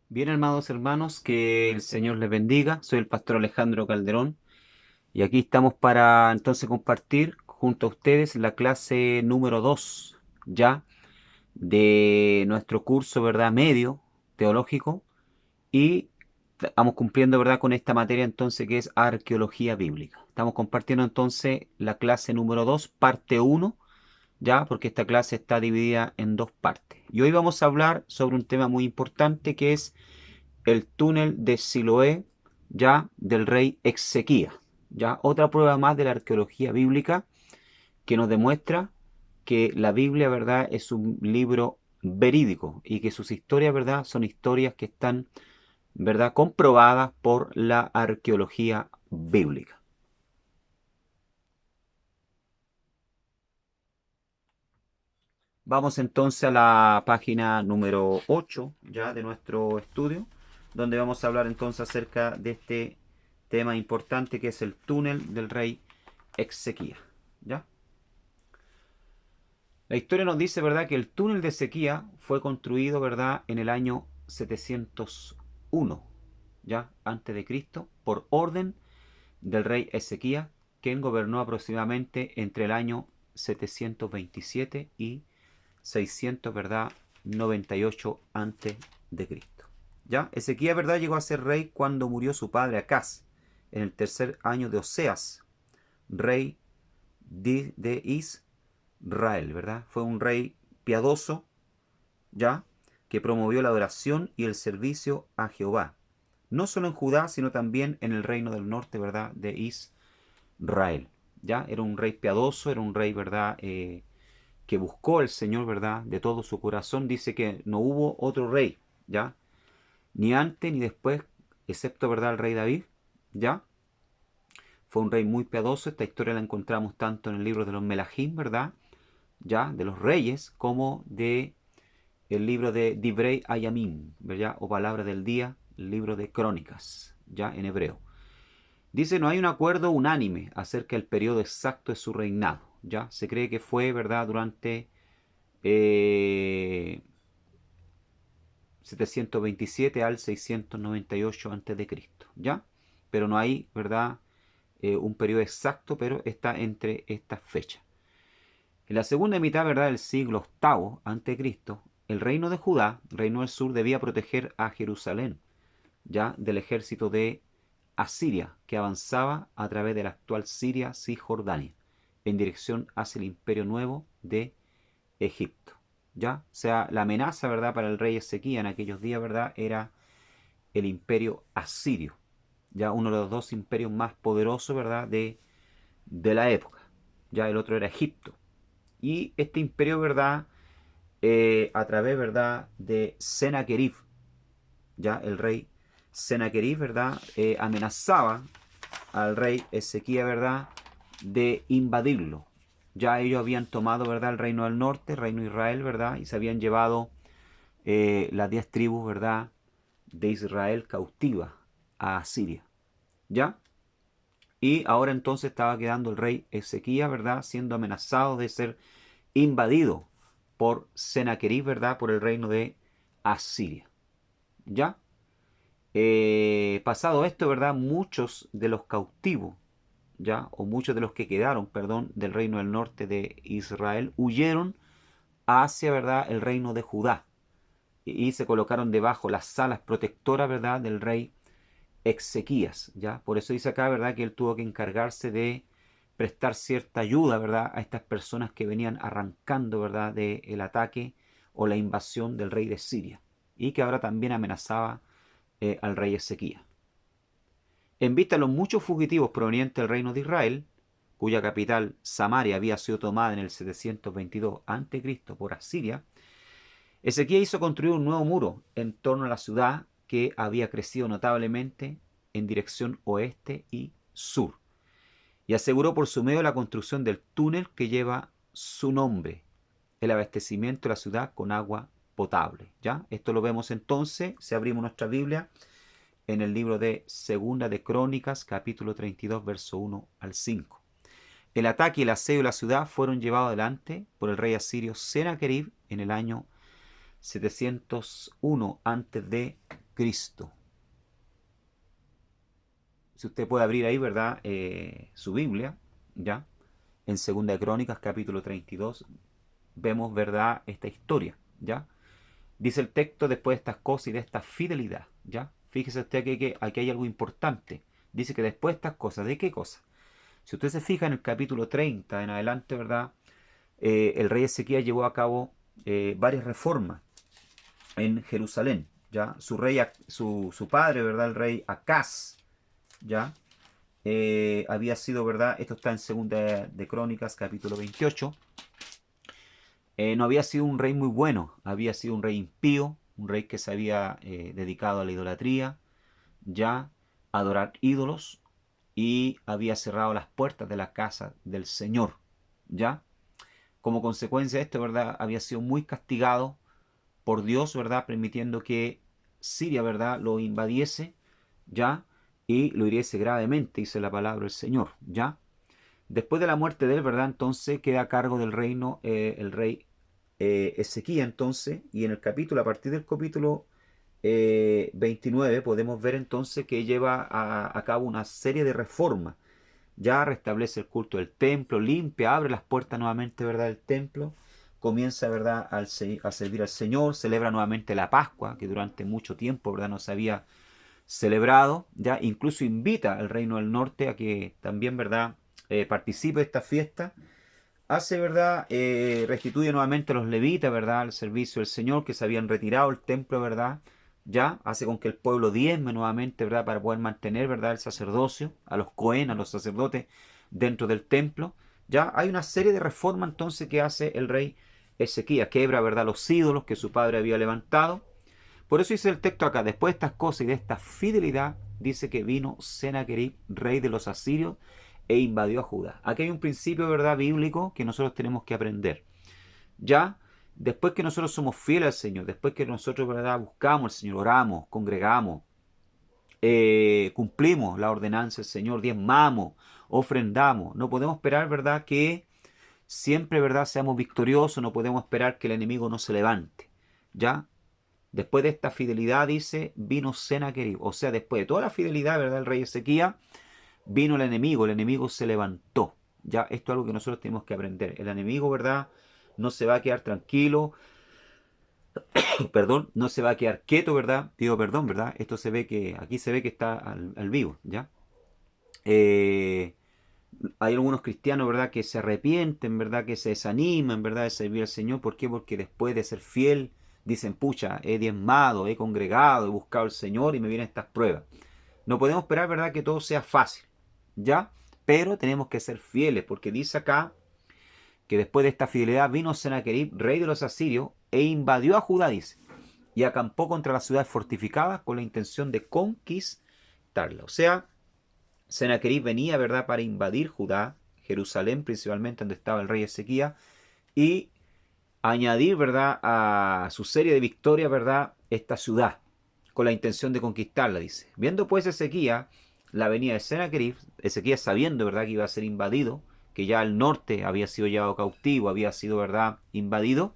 Bien, amados hermanos, que el Señor les bendiga. Soy el pastor Alejandro Calderón y aquí estamos para entonces compartir junto a ustedes la clase número 2 ya de nuestro curso, ¿verdad? Medio teológico y vamos cumpliendo, ¿verdad? Con esta materia entonces que es arqueología bíblica. Estamos compartiendo entonces la clase número 2 parte uno, ya, porque esta clase está dividida en dos partes. Y hoy vamos a hablar sobre un tema muy importante que es el túnel de Siloé, ya del rey Exequía. Ya otra prueba más de la arqueología bíblica que nos demuestra que la Biblia, ¿verdad?, es un libro verídico y que sus historias, ¿verdad?, son historias que están, ¿verdad?, comprobadas por la arqueología bíblica. Vamos entonces a la página número 8 ya de nuestro estudio, donde vamos a hablar entonces acerca de este tema importante que es el túnel del rey Exequía. ¿Ya? La historia nos dice, ¿verdad?, que el túnel de Ezequía fue construido, ¿verdad?, en el año 701, ya antes de Cristo, por orden del rey Ezequía, quien gobernó aproximadamente entre el año 727 y 600, ¿verdad?, 98 antes de Cristo. ¿Ya? Ezequías, ¿verdad?, llegó a ser rey cuando murió su padre Acaz, en el tercer año de Oseas, rey de Israel, ¿verdad? Fue un rey piadoso, ¿ya?, que promovió la adoración y el servicio a Jehová, no solo en Judá, sino también en el reino del norte, ¿verdad?, de Israel. ¿Ya? Era un rey piadoso, era un rey, ¿verdad?, que buscó al Señor, ¿verdad?, de todo su corazón. Dice que no hubo otro rey, ¿ya?, ni antes ni después, excepto, ¿verdad?, el rey David, ¿ya? Fue un rey muy piadoso. Esta historia la encontramos tanto en el libro de los Melahim, ¿verdad?, ya, de los reyes, como de el libro de Divrei Ayamim, ¿verdad?, o palabra del día, el libro de Crónicas, ya, en hebreo. Dice, no hay un acuerdo unánime acerca del periodo exacto de su reinado, ya. Se cree que fue, ¿verdad?, durante 727 al 698 a.C., ¿ya? Pero no hay, ¿verdad?, un periodo exacto, pero está entre estas fechas. En la segunda mitad, ¿verdad?, del siglo octavo a.C., el reino de Judá, el reino del sur, debía proteger a Jerusalén, ya, del ejército de Asiria, que avanzaba a través de la actual Siria, Cisjordania, en dirección hacia el imperio nuevo de Egipto. ¿Ya? O sea, la amenaza, ¿verdad?, para el rey Ezequías en aquellos días, ¿verdad?, era el imperio asirio, ya uno de los dos imperios más poderosos, ¿verdad?, de la época. Ya el otro era Egipto. Y este imperio, ¿verdad?, a través, ¿verdad?, de Sennacherib, ya el rey Sennacherib, ¿verdad?, amenazaba al rey Ezequías, ¿verdad?, de invadirlo. Ya ellos habían tomado, ¿verdad?, el reino del norte, el reino de Israel, ¿verdad?, y se habían llevado las 10 tribus, ¿verdad?, de Israel cautiva a Asiria. ¿Ya? Y ahora entonces estaba quedando el rey Ezequías, ¿verdad?, siendo amenazado de ser invadido por Sennacherib, ¿verdad?, por el reino de Asiria. ¿Ya? Pasado esto, ¿verdad?, muchos de los cautivos, ¿ya?, o muchos de los que quedaron, perdón, del reino del norte de Israel, huyeron hacia, ¿verdad?, el reino de Judá y se colocaron debajo las salas protectoras, ¿verdad?, del rey Exequías, ¿ya? Por eso dice acá, ¿verdad?, que él tuvo que encargarse de prestar cierta ayuda, ¿verdad?, a estas personas que venían arrancando, ¿verdad?, del ataque o la invasión del rey de Siria y que ahora también amenazaba al rey Ezequías. En vista de los muchos fugitivos provenientes del reino de Israel, cuya capital Samaria había sido tomada en el 722 a.C. por Asiria, Ezequías hizo construir un nuevo muro en torno a la ciudad que había crecido notablemente en dirección oeste y sur, y aseguró por su medio la construcción del túnel que lleva su nombre, el abastecimiento de la ciudad con agua potable. ¿Ya? Esto lo vemos entonces, si abrimos nuestra Biblia, en el libro de Segunda de Crónicas, capítulo 32, verso 1 al 5. El ataque y el asedio de la ciudad fueron llevados adelante por el rey asirio Sennacherib en el año 701 a.C. Cristo. Si usted puede abrir ahí, ¿verdad? Su Biblia, ¿ya? En Segunda de Crónicas, capítulo 32, vemos, ¿verdad? Esta historia, ¿ya? Dice el texto después de estas cosas y de esta fidelidad, ¿ya? Fíjese usted que aquí hay algo importante. Dice que después de estas cosas, ¿de qué cosa? Si usted se fija en el capítulo 30 en adelante, ¿verdad? El rey Ezequías llevó a cabo varias reformas en Jerusalén, ¿ya? Su padre, ¿verdad? El rey Acaz, ¿ya? Había sido, ¿verdad? Esto está en Segunda de Crónicas, capítulo 28. No había sido un rey muy bueno, había sido un rey impío, un rey que se había dedicado a la idolatría, ya a adorar ídolos, y había cerrado las puertas de la casa del Señor, ya. Como consecuencia de esto, ¿verdad? Había sido muy castigado por Dios, ¿verdad? Permitiendo que Siria, ¿verdad? Lo invadiese, ya, y lo hiriese gravemente, dice la palabra del Señor, ya. Después de la muerte de él, ¿verdad? Entonces queda a cargo del reino el rey Ezequías, entonces, y en el capítulo, a partir del capítulo 29, podemos ver entonces que lleva a cabo una serie de reformas. Ya restablece el culto del templo, limpia, abre las puertas nuevamente, ¿verdad? Del templo, comienza, ¿verdad? A servir al Señor, celebra nuevamente la Pascua, que durante mucho tiempo, ¿verdad? No se había celebrado, ya incluso invita al reino del norte a que también, ¿verdad? Participe de esta fiesta. Hace, ¿verdad? Restituye nuevamente a los levitas, ¿verdad? Al servicio del Señor, que se habían retirado del templo, ¿verdad? Ya hace con que el pueblo diezme nuevamente, ¿verdad? Para poder mantener, ¿verdad? El sacerdocio, a los cohen, a los sacerdotes dentro del templo. Ya hay una serie de reformas entonces que hace el rey Ezequías. Quebra, ¿verdad? Los ídolos que su padre había levantado. Por eso dice el texto acá, después de estas cosas y de esta fidelidad, dice que vino Sennacherib, rey de los asirios, e invadió a Judá. Aquí hay un principio, ¿verdad? Bíblico que nosotros tenemos que aprender. Ya, después que nosotros somos fieles al Señor, después que nosotros, ¿verdad? Buscamos al Señor, oramos, congregamos, cumplimos la ordenanza del Señor, diezmamos, ofrendamos, no podemos esperar, ¿verdad? Que siempre, ¿verdad? Seamos victoriosos, no podemos esperar que el enemigo no se levante. ¿Ya? Después de esta fidelidad, dice, vino Sennacherib. O sea, después de toda la fidelidad, ¿verdad? El rey Ezequías, vino el enemigo se levantó. Ya, esto es algo que nosotros tenemos que aprender. El enemigo, ¿verdad? No se va a quedar tranquilo, perdón, no se va a quedar quieto, ¿verdad? Pido perdón, ¿verdad? Esto se ve que, aquí se ve que está al vivo, ¿ya? Eh, Hay algunos cristianos, ¿verdad? Que se arrepienten, ¿verdad? Que se desaniman, ¿verdad? De servir al Señor. ¿Por qué? Porque después de ser fiel, dicen, pucha, he diezmado, he congregado, he buscado al Señor y me vienen estas pruebas. No podemos esperar, ¿verdad? Que todo sea fácil, ¿ya? Pero tenemos que ser fieles, porque dice acá que después de esta fidelidad vino Sennacherib, rey de los asirios, e invadió a Judá, dice, y acampó contra las ciudades fortificadas con la intención de conquistarla. O sea, Sennacherib venía, ¿verdad?, para invadir Judá, Jerusalén principalmente, donde estaba el rey Ezequías, y añadir, ¿verdad?, a su serie de victorias, ¿verdad?, esta ciudad, con la intención de conquistarla, dice. Viendo pues Ezequías la venida de Sennacherib, Ezequías sabiendo, ¿verdad?, que iba a ser invadido, que ya el norte había sido llevado cautivo, había sido, ¿verdad?, invadido,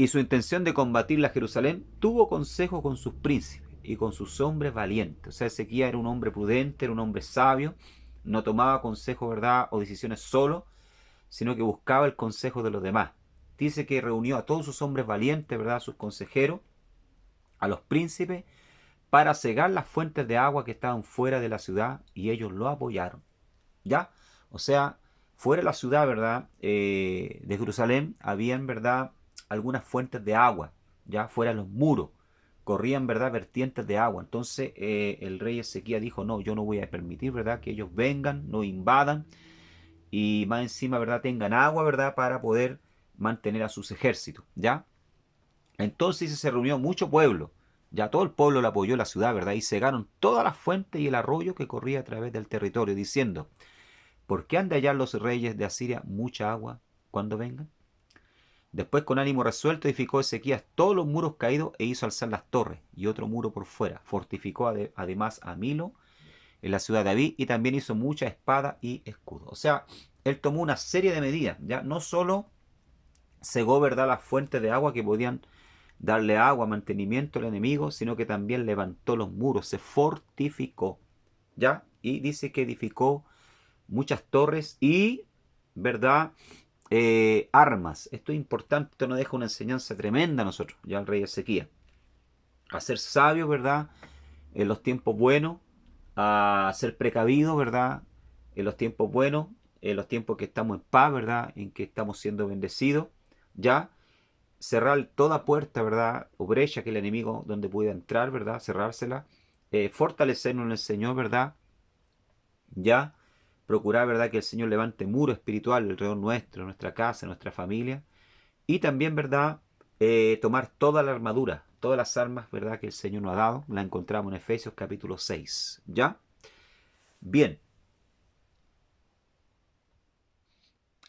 y su intención de combatir la Jerusalén, tuvo consejo con sus príncipes y con sus hombres valientes. O sea, Ezequías era un hombre prudente, era un hombre sabio, no tomaba consejo, ¿verdad?, o decisiones solo, sino que buscaba el consejo de los demás. Dice que reunió a todos sus hombres valientes, ¿verdad?, a sus consejeros, a los príncipes, para cegar las fuentes de agua que estaban fuera de la ciudad, y ellos lo apoyaron. ¿Ya? O sea, fuera de la ciudad, ¿verdad?, de Jerusalén, habían, ¿verdad?, algunas fuentes de agua, ya fuera de los muros, corrían, ¿verdad?, vertientes de agua. Entonces el rey Ezequías dijo, no, yo no voy a permitir, ¿verdad?, que ellos vengan, no invadan, y más encima, ¿verdad?, tengan agua, ¿verdad?, para poder mantener a sus ejércitos, ¿ya? Entonces se reunió mucho pueblo, ya todo el pueblo le apoyó la ciudad, ¿verdad?, y cegaron todas las fuentes y el arroyo que corría a través del territorio, diciendo, ¿por qué han de hallar los reyes de Asiria mucha agua cuando vengan? Después, con ánimo resuelto, edificó Ezequías todos los muros caídos e hizo alzar las torres y otro muro por fuera. Fortificó además a Milo en la ciudad de David, y también hizo mucha espada y escudo. O sea, él tomó una serie de medidas, ya no solo cegó, ¿verdad?, las fuentes de agua que podían darle agua, mantenimiento al enemigo, sino que también levantó los muros, se fortificó, ¿ya? Y dice que edificó muchas torres y, ¿verdad? Armas. Esto es importante, esto nos deja una enseñanza tremenda a nosotros, ya el rey Ezequías. A ser sabio, ¿verdad? En los tiempos buenos, a ser precavido, ¿verdad? En los tiempos buenos, en los tiempos que estamos en paz, ¿verdad? En que estamos siendo bendecidos, ¿ya? Cerrar toda puerta, ¿verdad? O brecha que el enemigo donde pueda entrar, ¿verdad? Cerrársela. Fortalecernos en el Señor, ¿verdad? Ya. Procurar, ¿verdad? Que el Señor levante muro espiritual alrededor nuestro, nuestra casa, nuestra familia. Y también, ¿verdad? Tomar toda la armadura, todas las armas, ¿verdad? Que el Señor nos ha dado. La encontramos en Efesios capítulo 6. ¿Ya? Bien.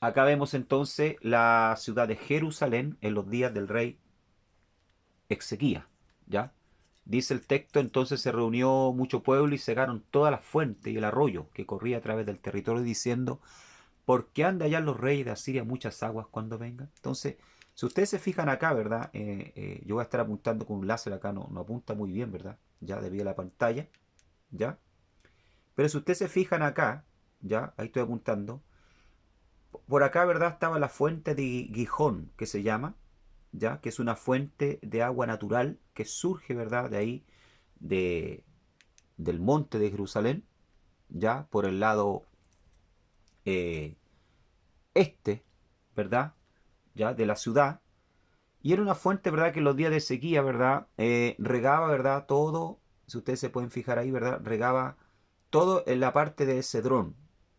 Acá vemos entonces la ciudad de Jerusalén en los días del rey Ezequías. ¿Ya? Dice el texto, entonces se reunió mucho pueblo y cegaron todas las fuentes y el arroyo que corría a través del territorio diciendo, ¿por qué han de hallar los reyes de Asiria muchas aguas cuando vengan? Entonces, si ustedes se fijan acá, ¿verdad? Yo voy a estar apuntando con un láser acá, no apunta muy bien, ¿verdad? Ya debido a la pantalla, ¿ya? Pero si ustedes se fijan acá, ¿ya? Ahí estoy apuntando. Por acá, ¿verdad? Estaba la fuente de Gijón, que se llama, ¿ya? Que es una fuente de agua natural que surge, ¿verdad? De ahí, de, del monte de Jerusalén, ¿ya? Por el lado eh, este, ¿verdad? ¿Ya? De la ciudad. Y era una fuente, ¿verdad? Que en los días de sequía, ¿verdad? Regaba, ¿verdad? Todo, si ustedes se pueden fijar ahí, ¿verdad? Regaba todo en la parte de Cedrón.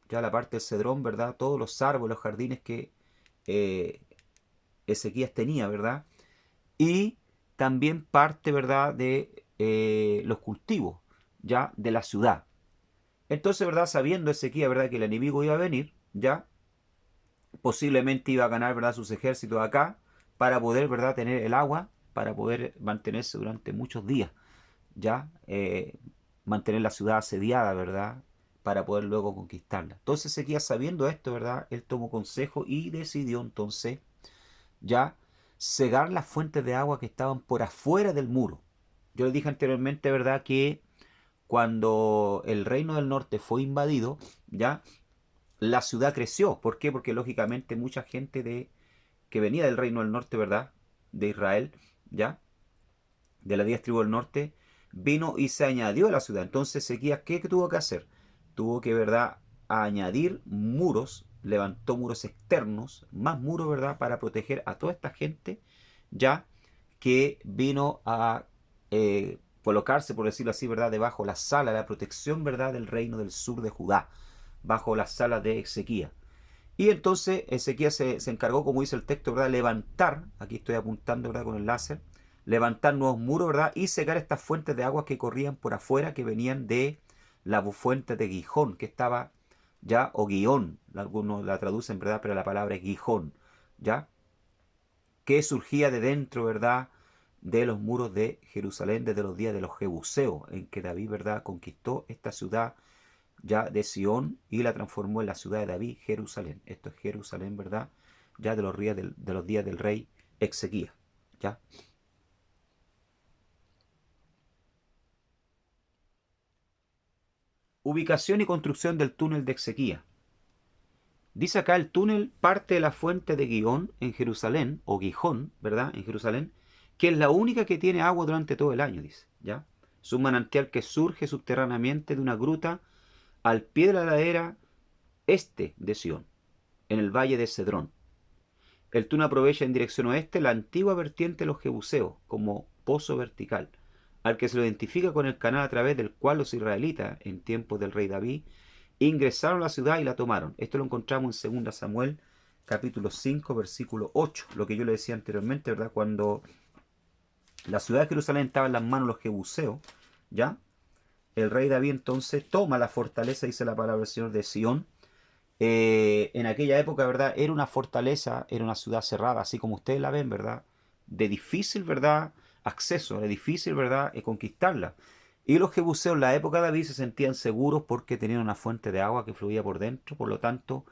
Ya la parte del Cedrón, ¿verdad? Todos los árboles, los jardines que eh, Ezequías tenía, ¿verdad? Y también parte, ¿verdad? De los cultivos, ya, de la ciudad. Entonces, ¿verdad? Sabiendo Ezequías, ¿verdad? Que el enemigo iba a venir, ya, posiblemente iba a ganar, ¿verdad? Sus ejércitos acá para poder, ¿verdad? Tener el agua, para poder mantenerse durante muchos días, ya, mantener la ciudad asediada, ¿verdad? Para poder luego conquistarla. Entonces Ezequías, sabiendo esto, ¿verdad? Él tomó consejo y decidió entonces ya cegar las fuentes de agua que estaban por afuera del muro. Yo les dije anteriormente, ¿verdad? Que cuando el reino del norte fue invadido, ya la ciudad creció. ¿Por qué? Porque lógicamente mucha gente que venía del reino del norte, ¿verdad? De Israel, ¿ya? De las 10 tribus del norte, vino y se añadió a la ciudad. Entonces Ezequías, ¿qué tuvo que hacer? Tuvo que, ¿verdad? Añadir muros, levantó muros externos, más muros, ¿verdad? Para proteger a toda esta gente, ya que vino a colocarse, por decirlo así, ¿verdad? Debajo la sala, la protección, ¿verdad? Del reino del sur de Judá, bajo la sala de Ezequías. Y entonces Ezequías se encargó, como dice el texto, ¿verdad? Levantar, aquí estoy apuntando, ¿verdad? Con el láser, levantar nuevos muros, ¿verdad? Y secar estas fuentes de agua que corrían por afuera, que venían de la fuente de Gijón, que estaba ya, o Guión, algunos la traducen, ¿verdad? Pero la palabra es Gijón, ¿ya? Que surgía de dentro, ¿verdad? De los muros de Jerusalén desde los días de los Jebuseos, en que David, ¿verdad? Conquistó esta ciudad ya de Sión y la transformó en la ciudad de David, Jerusalén. Esto es Jerusalén, ¿verdad? Ya de los días del rey Ezequías, ¿ya? Ubicación y construcción del túnel de Exequía. Dice acá el túnel parte de la fuente de Gihón en Jerusalén, o Gijón, ¿verdad? En Jerusalén, que es la única que tiene agua durante todo el año, dice, ¿ya? Es un manantial que surge subterráneamente de una gruta al pie de la ladera este de Sion, en el valle de Cedrón. El túnel aprovecha en dirección oeste la antigua vertiente de los Jebuseos, como pozo vertical, al que se lo identifica con el canal a través del cual los israelitas, en tiempos del rey David, ingresaron a la ciudad y la tomaron. Esto lo encontramos en 2 Samuel, capítulo 5, versículo 8. Lo que yo le decía anteriormente, ¿verdad? Cuando la ciudad de Jerusalén estaba en las manos de los jebuseos, ¿ya? El rey David entonces toma la fortaleza, dice la palabra del Señor, de Sion. En aquella época, ¿verdad? Era una fortaleza, era una ciudad cerrada, así como ustedes la ven, ¿verdad? De difícil, ¿verdad? Acceso, de difícil, ¿verdad? Conquistarla. Y los jebuseos en la época de David se sentían seguros porque tenían una fuente de agua que fluía por dentro, por lo tanto,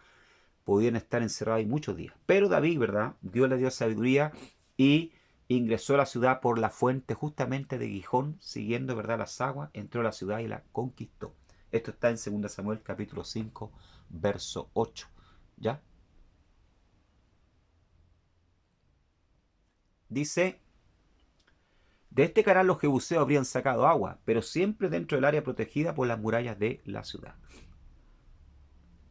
podían estar encerrados ahí muchos días. Pero David, ¿verdad? Dios le dio sabiduría y ingresó a la ciudad por la fuente justamente de Gijón, siguiendo, ¿verdad?, las aguas, entró a la ciudad y la conquistó. Esto está en 2 Samuel capítulo 5, verso 8. ¿Ya? Dice, de este canal los jebuseos habrían sacado agua, pero siempre dentro del área protegida por las murallas de la ciudad.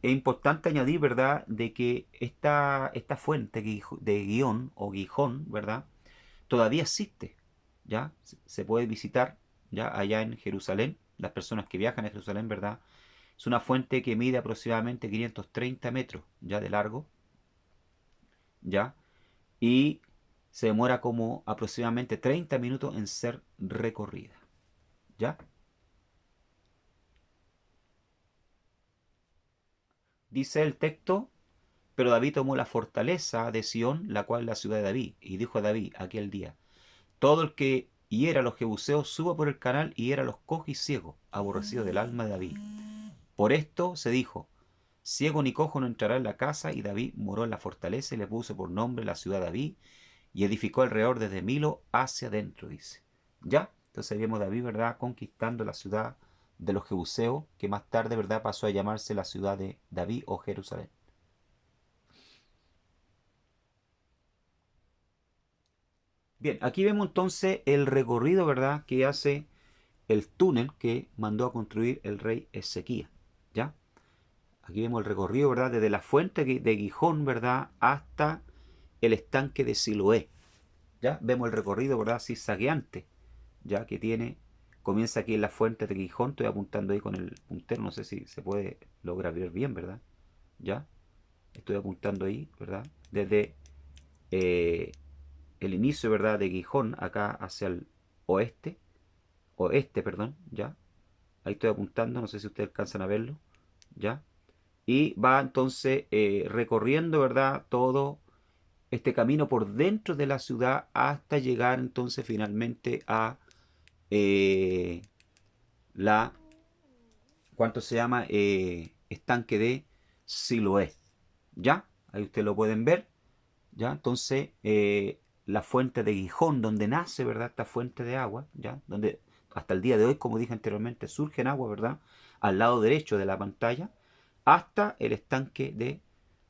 Es importante añadir, ¿verdad?, de que esta fuente de Gihón o Gijón, ¿verdad?, todavía existe, ¿ya? Se puede visitar, ¿ya?, allá en Jerusalén. Las personas que viajan a Jerusalén, ¿verdad?, es una fuente que mide aproximadamente 530 metros, ¿ya?, de largo, ¿ya? Y se demora como aproximadamente 30 minutos en ser recorrida, ¿ya? Dice el texto, pero David tomó la fortaleza de Sión, la cual es la ciudad de David, y dijo a David aquel día, todo el que hiera a los jebuseos suba por el canal y hiera a los cojos y ciegos, aborrecidos del alma de David. Por esto se dijo, ciego ni cojo no entrará en la casa, y David moró en la fortaleza y le puso por nombre la ciudad de David, y edificó alrededor desde Milo hacia adentro, dice. ¿Ya? Entonces vemos a David, ¿verdad?, conquistando la ciudad de los jebuseos, que más tarde, ¿verdad?, pasó a llamarse la ciudad de David o Jerusalén. Bien, aquí vemos entonces el recorrido, ¿verdad?, que hace el túnel que mandó a construir el rey Ezequías. ¿Ya? Aquí vemos el recorrido, ¿verdad?, desde la fuente de Gijón, ¿verdad?, hasta el estanque de Siloé. ¿Ya? Vemos el recorrido, ¿verdad?, zigzagueante, ya que tiene, comienza aquí en la fuente de Gijón. Estoy apuntando ahí con el puntero, no sé si se puede lograr ver bien, ¿verdad? ¿Ya? Estoy apuntando ahí, ¿verdad?, desde eh, el inicio, ¿verdad?, de Gijón, acá hacia el oeste, perdón, ¿ya? Ahí estoy apuntando, no sé si ustedes alcanzan a verlo, ¿ya? Y va entonces recorriendo, ¿verdad?, todo este camino por dentro de la ciudad hasta llegar entonces finalmente a eh, la, ¿cuánto se llama? Estanque de Siloé, ¿ya? Ahí ustedes lo pueden ver, ¿ya? Entonces, la fuente de Gijón, donde nace, ¿verdad?, esta fuente de agua, ¿ya? Donde hasta el día de hoy, como dije anteriormente, surgen agua, ¿verdad?, al lado derecho de la pantalla, hasta el estanque de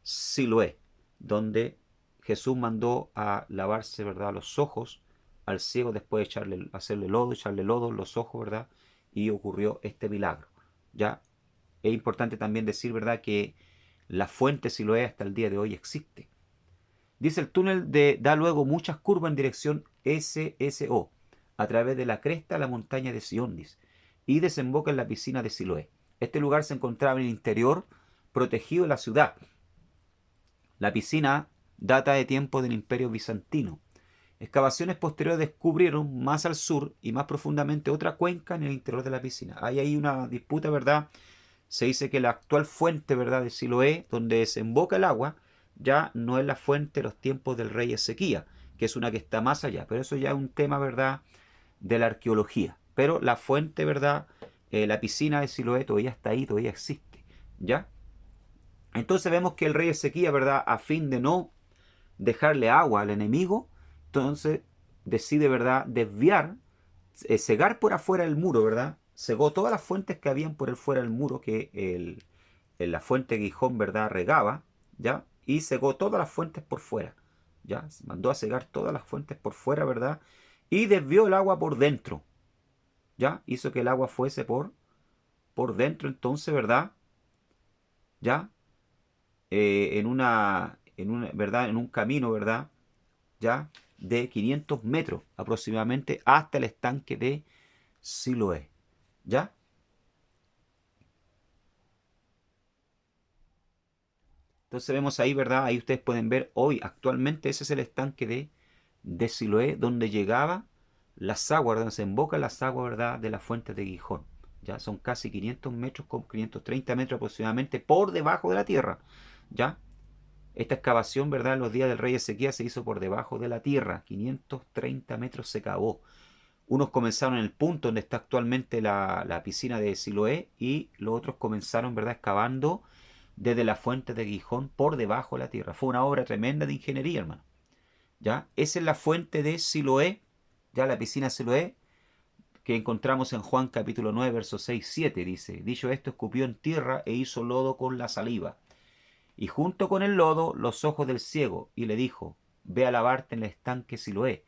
Siloé, donde Jesús mandó a lavarse, ¿verdad?, los ojos al ciego después de hacerle lodo, echarle lodo en los ojos, ¿verdad? Y ocurrió este milagro, ¿ya? Es importante también decir, ¿verdad?, que la fuente Siloé hasta el día de hoy existe. Dice el túnel da luego muchas curvas en dirección SSO, a través de la cresta de la montaña de Siondis, y desemboca en la piscina de Siloé. Este lugar se encontraba en el interior, protegido de la ciudad. La piscina data de tiempo del Imperio Bizantino. Excavaciones posteriores descubrieron más al sur y más profundamente otra cuenca en el interior de la piscina. Hay ahí una disputa, ¿verdad? Se dice que la actual fuente, ¿verdad?, de Siloé, donde desemboca el agua, ya no es la fuente de los tiempos del rey Ezequías, que es una que está más allá. Pero eso ya es un tema, ¿verdad?, de la arqueología. Pero la fuente, ¿verdad?, la piscina de Siloé todavía está ahí, todavía existe, ¿ya? Entonces vemos que el rey Ezequías, ¿verdad?, a fin de no dejarle agua al enemigo, entonces decide, ¿verdad?, desviar, cegar por afuera el muro, ¿verdad? Cegó todas las fuentes que habían por el fuera del muro que la fuente Gijón, ¿verdad?, regaba, ¿ya? Y cegó todas las fuentes por fuera, ¿ya? Mandó a cegar todas las fuentes por fuera, ¿verdad? Y desvió el agua por dentro, ¿ya? Hizo que el agua fuese por dentro, entonces, ¿verdad? ¿Ya? ¿Verdad?, en un camino, ¿verdad?, ya de 500 metros aproximadamente hasta el estanque de Siloé, ¿ya? Entonces vemos ahí, ¿verdad? Ahí ustedes pueden ver hoy, actualmente ese es el estanque de Siloé, donde llegaba las aguas, donde se embocan las aguas, ¿verdad?, de la fuente de Gijón. Ya son casi 500 metros, con 530 metros aproximadamente por debajo de la tierra, ¿ya? Esta excavación, ¿verdad?, en los días del rey Ezequías se hizo por debajo de la tierra. 530 metros se cavó. Unos comenzaron en el punto donde está actualmente la piscina de Siloé, y los otros comenzaron, ¿verdad?, excavando desde la fuente de Gijón por debajo de la tierra. Fue una obra tremenda de ingeniería, hermano. ¿Ya? Esa es la fuente de Siloé, ya la piscina Siloé, que encontramos en Juan capítulo 9, versos 6-7, dice, dicho esto, escupió en tierra e hizo lodo con la saliva, y junto con el lodo los ojos del ciego, y le dijo, ve a lavarte en el estanque Siloé,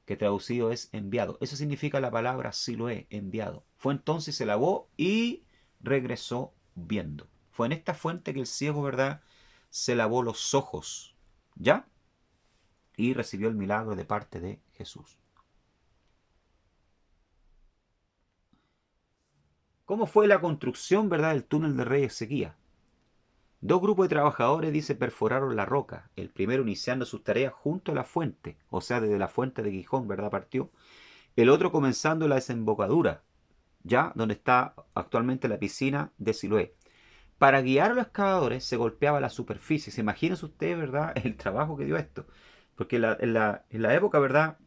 que traducido es enviado. Eso significa la palabra Siloé, enviado. Fue entonces, se lavó y regresó viendo. Fue en esta fuente que el ciego, ¿verdad?, se lavó los ojos, ¿ya? Y recibió el milagro de parte de Jesús. ¿Cómo fue la construcción, verdad, del túnel de Rey Ezequías? Dos grupos de trabajadores, dice, perforaron la roca. El primero iniciando sus tareas junto a la fuente, o sea, desde la fuente de Gijón, ¿verdad? Partió. El otro comenzando la desembocadura, ya donde está actualmente la piscina de Siloé. Para guiar a los excavadores se golpeaba la superficie. ¿Se imagina usted, verdad, el trabajo que dio esto? Porque en la época, ¿verdad?,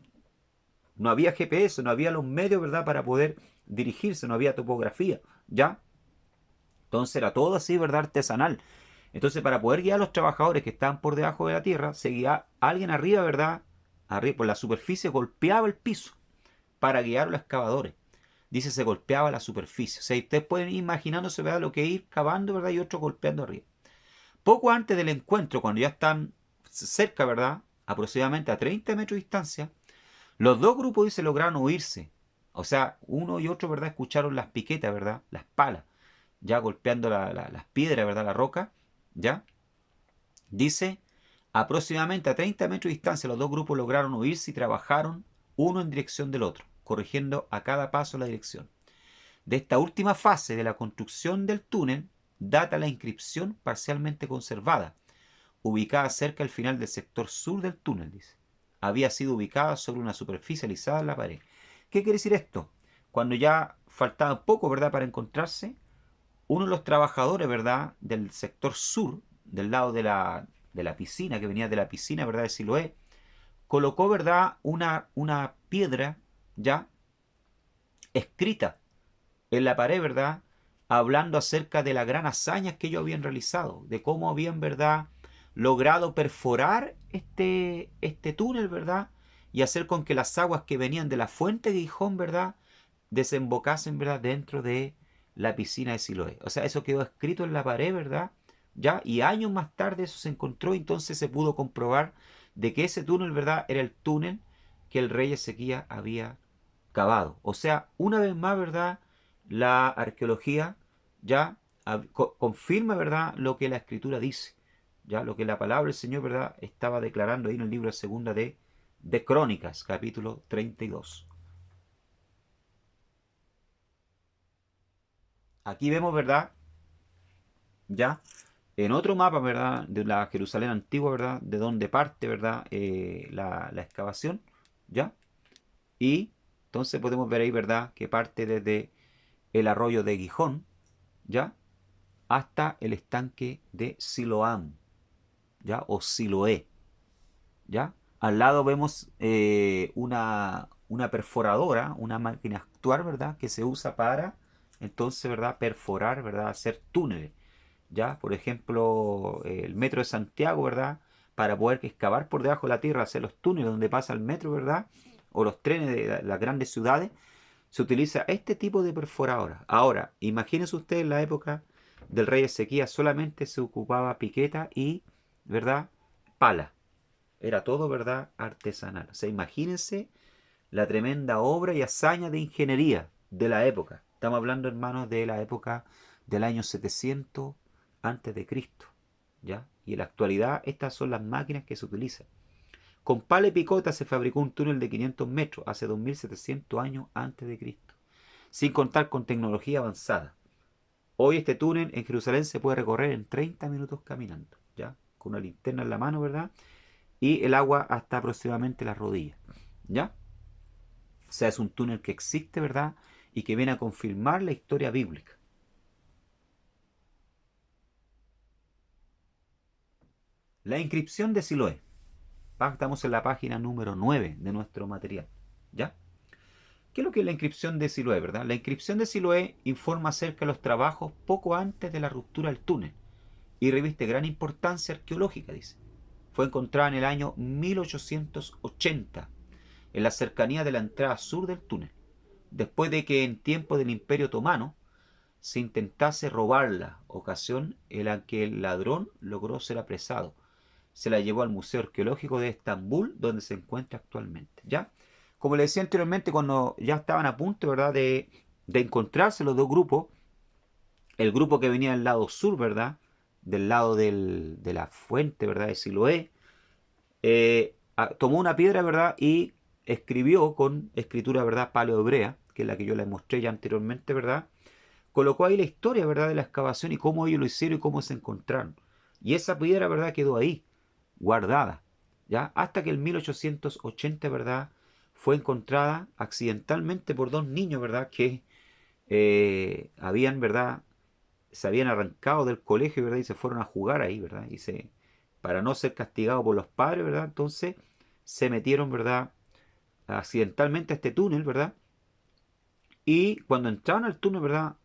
no había GPS, no había los medios, ¿verdad?, para poder dirigirse, no había topografía, ¿ya? Entonces era todo así, ¿verdad?, artesanal. Entonces, para poder guiar a los trabajadores que estaban por debajo de la tierra, se guía alguien arriba, ¿verdad? Arriba, por la superficie, golpeaba el piso para guiar a los excavadores. Dice, se golpeaba la superficie. O sea, ustedes pueden ir imaginándose, ¿verdad?, lo que es ir cavando, ¿verdad?, y otro golpeando arriba. Poco antes del encuentro, cuando ya están cerca, ¿verdad?, aproximadamente a 30 metros de distancia, los dos grupos, dice, lograron huirse. O sea, uno y otro, ¿verdad?, escucharon las piquetas, ¿verdad?, las palas, ya golpeando las piedras, ¿verdad?, la roca, ¿ya? Dice, aproximadamente a 30 metros de distancia, los dos grupos lograron huirse y trabajaron uno en dirección del otro, corrigiendo a cada paso la dirección. De esta última fase de la construcción del túnel data la inscripción parcialmente conservada, ubicada cerca al final del sector sur del túnel, dice. Había sido ubicada sobre una superficie alisada en la pared. ¿Qué quiere decir esto? Cuando ya faltaba poco, ¿verdad?, para encontrarse, uno de los trabajadores, ¿verdad?, del sector sur, del lado de la piscina, que venía de la piscina, ¿verdad?, de Siloé, colocó, ¿verdad?, una piedra ya escrita en la pared, ¿verdad?, hablando acerca de las gran hazañas que ellos habían realizado, de cómo habían, ¿verdad?, logrado perforar este túnel, ¿verdad?, y hacer con que las aguas que venían de la fuente de Gijón, ¿verdad?, desembocasen, ¿verdad?, dentro de la piscina de Siloé. O sea, eso quedó escrito en la pared, ¿verdad? Ya, y años más tarde eso se encontró, y entonces se pudo comprobar de que ese túnel, ¿verdad?, era el túnel que el rey Ezequías había cavado. O sea, una vez más, ¿verdad?, la arqueología ya confirma, ¿verdad?, lo que la escritura dice, ya lo que la palabra del Señor, ¿verdad?, estaba declarando ahí en el libro de segunda de Crónicas, capítulo 32. Aquí vemos, ¿verdad?, ya en otro mapa, ¿verdad?, de la Jerusalén antigua, ¿verdad?, de donde parte, ¿verdad?, la excavación, ¿ya? Y entonces podemos ver ahí, ¿verdad?, que parte desde el arroyo de Gijón, ¿ya?, hasta el estanque de Siloam, ¿ya?, o Siloé, ¿ya? Al lado vemos una perforadora, una máquina actual, ¿verdad?, que se usa para, entonces, ¿verdad?, perforar, ¿verdad?, hacer túneles, ¿ya? Por ejemplo, el metro de Santiago, ¿verdad?, para poder excavar por debajo de la tierra, hacer los túneles donde pasa el metro, ¿verdad?, o los trenes de las grandes ciudades, se utiliza este tipo de perforadora. Ahora, imagínense ustedes, en la época del rey Ezequías solamente se ocupaba piqueta y, ¿verdad?, pala. Era todo, ¿verdad?, artesanal. O sea, imagínense la tremenda obra y hazaña de ingeniería de la época. Estamos hablando, hermanos, de la época del año 700 antes de Cristo, ¿ya? Y en la actualidad estas son las máquinas que se utilizan. Con pala y picota se fabricó un túnel de 500 metros hace 2700 años antes de Cristo, sin contar con tecnología avanzada. Hoy este túnel en Jerusalén se puede recorrer en 30 minutos caminando, ¿ya? Con una linterna en la mano, ¿verdad? Y el agua hasta aproximadamente las rodillas, ¿ya? O sea, es un túnel que existe, ¿verdad?, y que viene a confirmar la historia bíblica. La inscripción de Siloé. Estamos en la página número 9 de nuestro material, ¿ya? ¿Qué es lo que es la inscripción de Siloé, verdad? La inscripción de Siloé informa acerca de los trabajos poco antes de la ruptura del túnel y reviste gran importancia arqueológica, dice. Fue encontrada en el año 1880, en la cercanía de la entrada sur del túnel, después de que en tiempos del Imperio Otomano se intentase robarla, ocasión en la que el ladrón logró ser apresado. Se la llevó al Museo Arqueológico de Estambul, donde se encuentra actualmente. ¿Ya? Como le decía anteriormente, cuando ya estaban a punto, ¿verdad?, de encontrarse los dos grupos, el grupo que venía del lado sur, ¿verdad?, del lado de la fuente, ¿verdad?, de Siloé, tomó una piedra, ¿verdad?, y escribió con escritura, ¿verdad?, paleohebrea, que es la que yo les mostré ya anteriormente, ¿verdad?, colocó ahí la historia, ¿verdad?, de la excavación y cómo ellos lo hicieron y cómo se encontraron. Y esa piedra, ¿verdad?, quedó ahí, guardada, ¿ya? Hasta que en 1880, ¿verdad?, fue encontrada accidentalmente por dos niños, ¿verdad?, que habían, ¿verdad?, se habían arrancado del colegio, ¿verdad?, y se fueron a jugar ahí, ¿verdad?, para no ser castigados por los padres, ¿verdad?, entonces se metieron, ¿verdad?, accidentalmente a este túnel, ¿verdad?, y cuando entraron al túnel, ¿verdad?,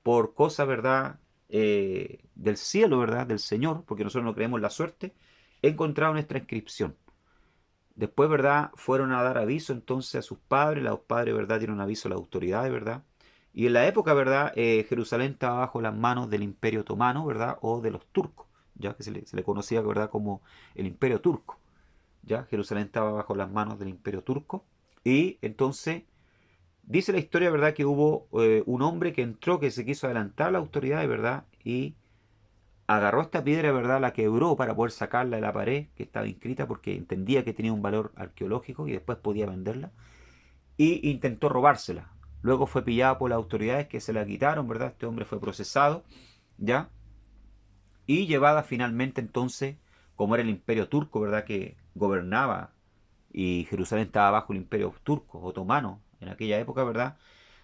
por cosa, ¿verdad?, del cielo, ¿verdad?, del Señor, porque nosotros no creemos en la suerte, encontraron esta inscripción. Después, ¿verdad?, fueron a dar aviso entonces a sus padres, los padres, ¿verdad?, dieron aviso a las autoridades, ¿verdad? Y en la época, ¿verdad?, Jerusalén estaba bajo las manos del Imperio Otomano, ¿verdad?, o de los turcos, ya que se le conocía, ¿verdad?, como el Imperio Turco. Ya, Jerusalén estaba bajo las manos del Imperio Turco. Y entonces dice la historia, ¿verdad?, que hubo un hombre que entró, que se quiso adelantar a la autoridad, ¿verdad?, y agarró esta piedra, ¿verdad?, la quebró para poder sacarla de la pared que estaba inscrita porque entendía que tenía un valor arqueológico y después podía venderla, y intentó robársela. Luego fue pillado por las autoridades que se la quitaron, ¿verdad? Este hombre fue procesado, ¿ya? Y llevada finalmente entonces, como era el imperio turco, ¿verdad?, que gobernaba, y Jerusalén estaba bajo el imperio turco, otomano, en aquella época, ¿verdad?,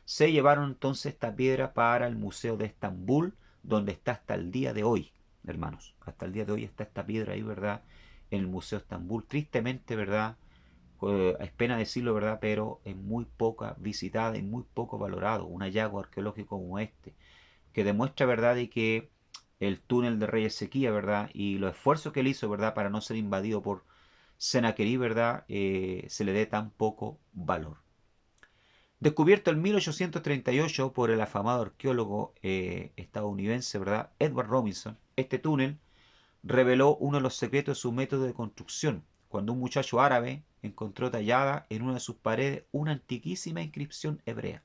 se llevaron entonces esta piedra para el Museo de Estambul, donde está hasta el día de hoy, hermanos. Hasta el día de hoy está esta piedra ahí, ¿verdad?, en el Museo de Estambul. Tristemente, ¿verdad?, es pena decirlo, ¿verdad?, pero es muy poca visitada y muy poco valorado un hallazgo arqueológico como este, que demuestra, ¿verdad?, de que el túnel de rey Ezequías, ¿verdad?, y los esfuerzos que él hizo, ¿verdad?, para no ser invadido por Sennacherib, ¿verdad?, se le dé tan poco valor. Descubierto en 1838 por el afamado arqueólogo estadounidense, ¿verdad?, Edward Robinson, este túnel reveló uno de los secretos de su método de construcción, cuando un muchacho árabe encontró tallada en una de sus paredes una antiquísima inscripción hebrea,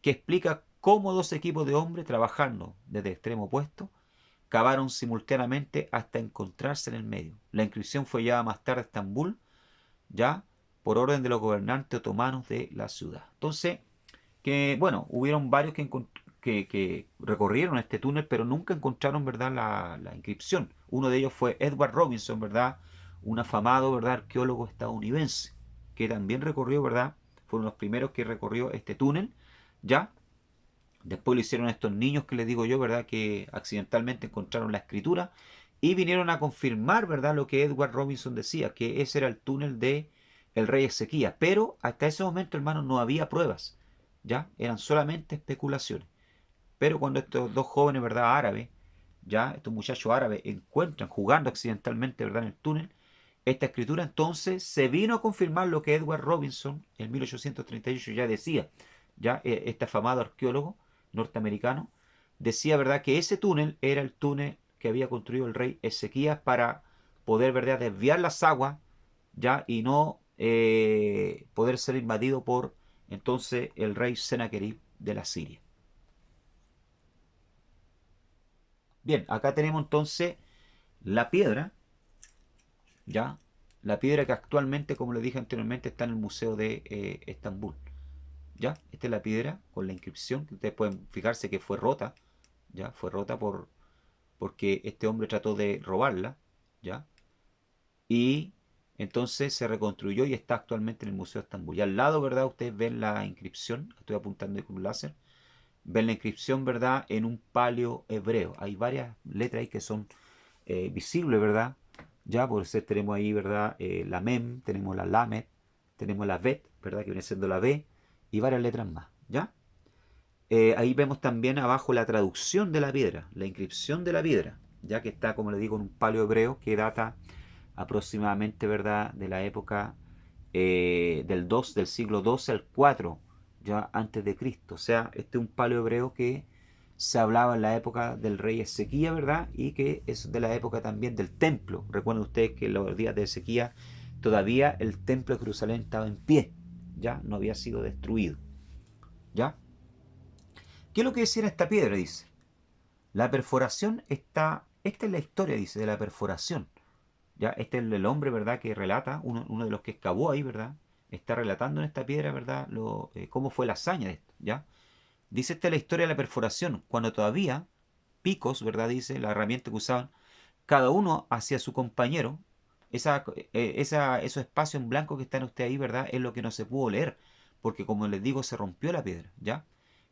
que explica cómo dos equipos de hombres trabajando desde extremo opuesto cavaron simultáneamente hasta encontrarse en el medio. La inscripción fue llevada más tarde a Estambul, ya por orden de los gobernantes otomanos de la ciudad. Entonces, que bueno, hubieron varios que recorrieron este túnel, pero nunca encontraron, ¿verdad?, la inscripción. Uno de ellos fue Edward Robinson, ¿verdad?, un afamado, ¿verdad?, arqueólogo estadounidense, que también recorrió, ¿verdad?, fueron los primeros que recorrió este túnel, ¿ya? Después lo hicieron estos niños que les digo yo, ¿verdad?, que accidentalmente encontraron la escritura y vinieron a confirmar, ¿verdad?, lo que Edward Robinson decía, que ese era el túnel de el rey Ezequías. Pero hasta ese momento, hermanos, no había pruebas, ¿ya? Eran solamente especulaciones. Pero cuando estos dos jóvenes, ¿verdad?, árabes, ya, estos muchachos árabes encuentran, jugando accidentalmente, ¿verdad?, en el túnel, esta escritura, entonces se vino a confirmar lo que Edward Robinson en 1838 ya decía. Ya este afamado arqueólogo norteamericano decía, ¿verdad?, que ese túnel era el túnel que había construido el rey Ezequías para poder, ¿verdad?, desviar las aguas, ya, y no poder ser invadido por entonces el rey Sennacherib de la Siria. Bien, acá tenemos entonces la piedra, ya, la piedra que actualmente, como les dije anteriormente, está en el Museo de Estambul. ¿Ya? Esta es la piedra con la inscripción, que ustedes pueden fijarse que fue rota, ¿ya? Fue rota porque este hombre trató de robarla, ¿ya? Y entonces se reconstruyó y está actualmente en el Museo de Estambul. Y al lado, ¿verdad?, ustedes ven la inscripción, estoy apuntando con un láser, ven la inscripción, ¿verdad?, en un palio hebreo. Hay varias letras ahí que son visibles, ¿verdad? Ya, por eso tenemos ahí, ¿verdad?, la Mem, tenemos la Lamed, tenemos la Bet, ¿verdad?, que viene siendo la B, y varias letras más, ¿ya? Ahí vemos también abajo la traducción de la piedra, la inscripción de la piedra, ya que está, como le digo, en un palio hebreo que data aproximadamente, ¿verdad?, de la época del siglo XII al IV, ya antes de Cristo. O sea, este es un paleo hebreo que se hablaba en la época del rey Ezequías, ¿verdad? Y que es de la época también del templo. Recuerden ustedes que en los días de Ezequías todavía el templo de Jerusalén estaba en pie, ya no había sido destruido, ¿ya? ¿Qué es lo que decía en esta piedra? Dice, la perforación está, esta es la historia, dice, de la perforación. Ya, este es el hombre, ¿verdad?, que relata, uno de los que excavó ahí, ¿verdad? Está relatando en esta piedra, ¿verdad?, cómo fue la hazaña de esto, ¿ya? Dice, esta es la historia de la perforación, cuando todavía picos, ¿verdad?, dice, la herramienta que usaban, cada uno hacia su compañero. Esos espacios en blanco que están usted ahí, ¿verdad?, es lo que no se pudo leer, porque como les digo, se rompió la piedra, ¿ya?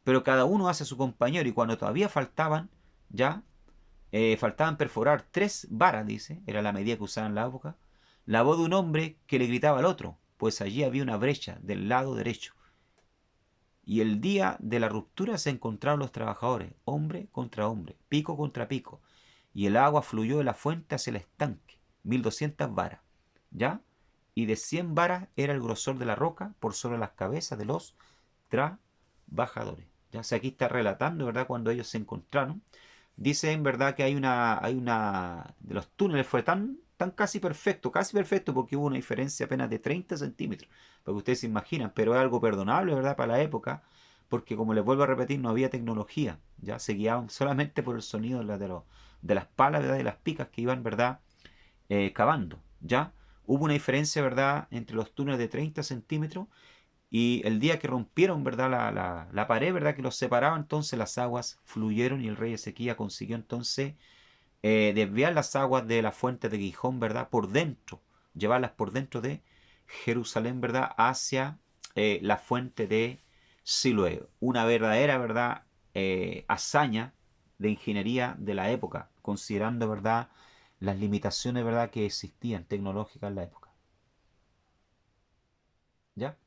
Pero cada uno hacia su compañero, y cuando todavía faltaban, ¿ya? Faltaban perforar 3 varas, dice, era la medida que usaban en la época, la voz de un hombre que le gritaba al otro, pues allí había una brecha del lado derecho. Y el día de la ruptura se encontraron los trabajadores, hombre contra hombre, pico contra pico, y el agua fluyó de la fuente hacia el estanque, 1200 varas, ¿ya? Y de 100 varas era el grosor de la roca por sobre las cabezas de los trabajadores. Ya, o sea, aquí está relatando, ¿verdad?, cuando ellos se encontraron. Dice en verdad que de los túneles fue tan casi perfecto, porque hubo una diferencia apenas de 30 centímetros, para que ustedes se imaginan, pero es algo perdonable, ¿verdad?, para la época, porque como les vuelvo a repetir, no había tecnología, ya se guiaban solamente por el sonido de las palas, ¿verdad?, de las picas que iban, ¿verdad?, cavando, ya. Hubo una diferencia, ¿verdad?, entre los túneles de 30 centímetros y el día que rompieron, ¿verdad?, la pared, ¿verdad?, que los separaba, entonces las aguas fluyeron y el rey Ezequías consiguió entonces desviar las aguas de la fuente de Gijón, ¿verdad?, por dentro, llevarlas por dentro de Jerusalén, ¿verdad?, hacia la fuente de Siloé. Una verdadera, ¿verdad?, hazaña de ingeniería de la época, considerando, ¿verdad?, las limitaciones, ¿verdad?, que existían tecnológicas en la época. ¿Ya?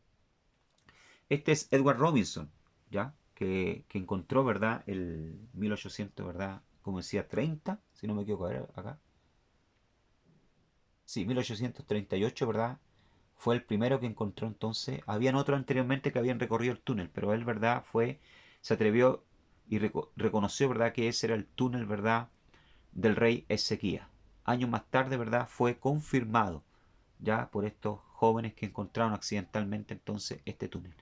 Este es Edward Robinson, ¿ya? Que encontró, ¿verdad?, el 1800, ¿verdad?, como decía, 30, si no me equivoco, a ver, acá. Sí, 1838, ¿verdad? Fue el primero que encontró entonces. Habían otros anteriormente que habían recorrido el túnel, pero él, ¿verdad?, se atrevió y reconoció, ¿verdad?, que ese era el túnel, ¿verdad?, del rey Ezequías. Años más tarde, ¿verdad?, fue confirmado ya por estos jóvenes que encontraron accidentalmente entonces este túnel.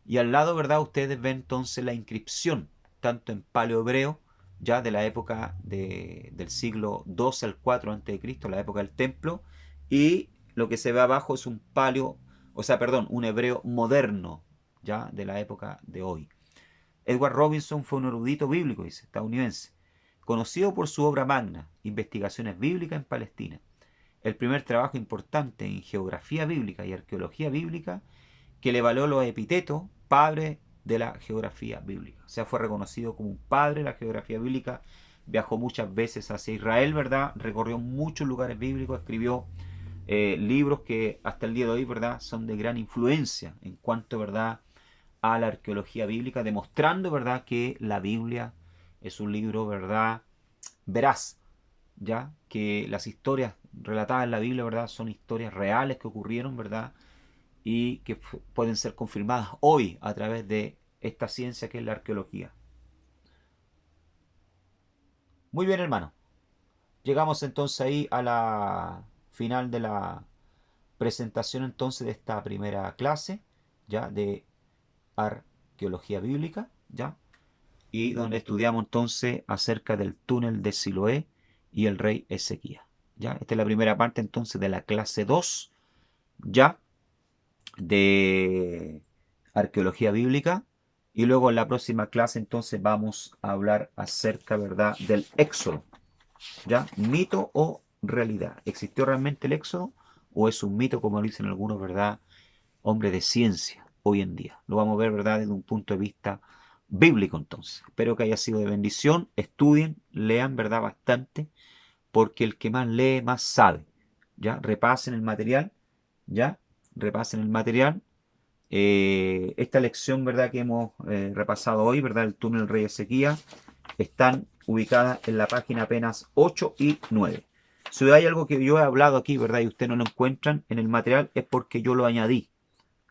Y al lado, ¿verdad?, ustedes ven entonces la inscripción, tanto en paleo hebreo, ya de la época del siglo II al IV a.C., la época del templo, y lo que se ve abajo es un paleo, o sea, perdón, un hebreo moderno, ya de la época de hoy. Edward Robinson fue un erudito bíblico, dice, estadounidense, conocido por su obra magna, Investigaciones Bíblicas en Palestina, el primer trabajo importante en geografía bíblica y arqueología bíblica que le valió los epítetos padre de la geografía bíblica. O sea, fue reconocido como un padre de la geografía bíblica. Viajó muchas veces hacia Israel, ¿verdad? Recorrió muchos lugares bíblicos, escribió libros que hasta el día de hoy, ¿verdad?, son de gran influencia en cuanto, ¿verdad?, a la arqueología bíblica, demostrando, ¿verdad?, que la Biblia es un libro, ¿verdad?, veraz, ya que las historias relatadas en la Biblia, ¿verdad?, son historias reales que ocurrieron, ¿verdad?, y que pueden ser confirmadas hoy a través de esta ciencia que es la arqueología. Muy bien, hermano. Llegamos entonces ahí a la final de la presentación entonces de esta primera clase, ya de arqueología bíblica, ya, y donde estudiamos entonces acerca del túnel de Siloé y el rey Ezequías. Ya, esta es la primera parte entonces de la clase 2, ya, de arqueología bíblica. Y luego en la próxima clase entonces vamos a hablar acerca, ¿verdad?, del Éxodo. ¿Ya? ¿Mito o realidad? ¿Existió realmente el Éxodo o es un mito, como dicen algunos, ¿verdad?, hombre de ciencia hoy en día? Lo vamos a ver, ¿verdad?, desde un punto de vista bíblico entonces. Espero que haya sido de bendición. Estudien, lean, ¿verdad?, bastante, porque el que más lee, más sabe. ¿Ya? Repasen el material, ¿ya? Repasen el material. Esta lección, ¿verdad?, que hemos repasado hoy, ¿verdad?, el túnel Rey Ezequías, están ubicadas en la página apenas 8 y 9. Si hay algo que yo he hablado aquí, ¿verdad? Y ustedes no lo encuentran en el material, es porque yo lo añadí.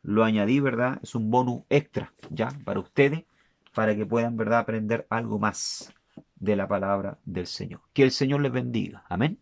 Lo añadí, ¿verdad? Es un bonus extra, ¿ya? Para ustedes, para que puedan, ¿verdad? Aprender algo más de la palabra del Señor. Que el Señor les bendiga. Amén.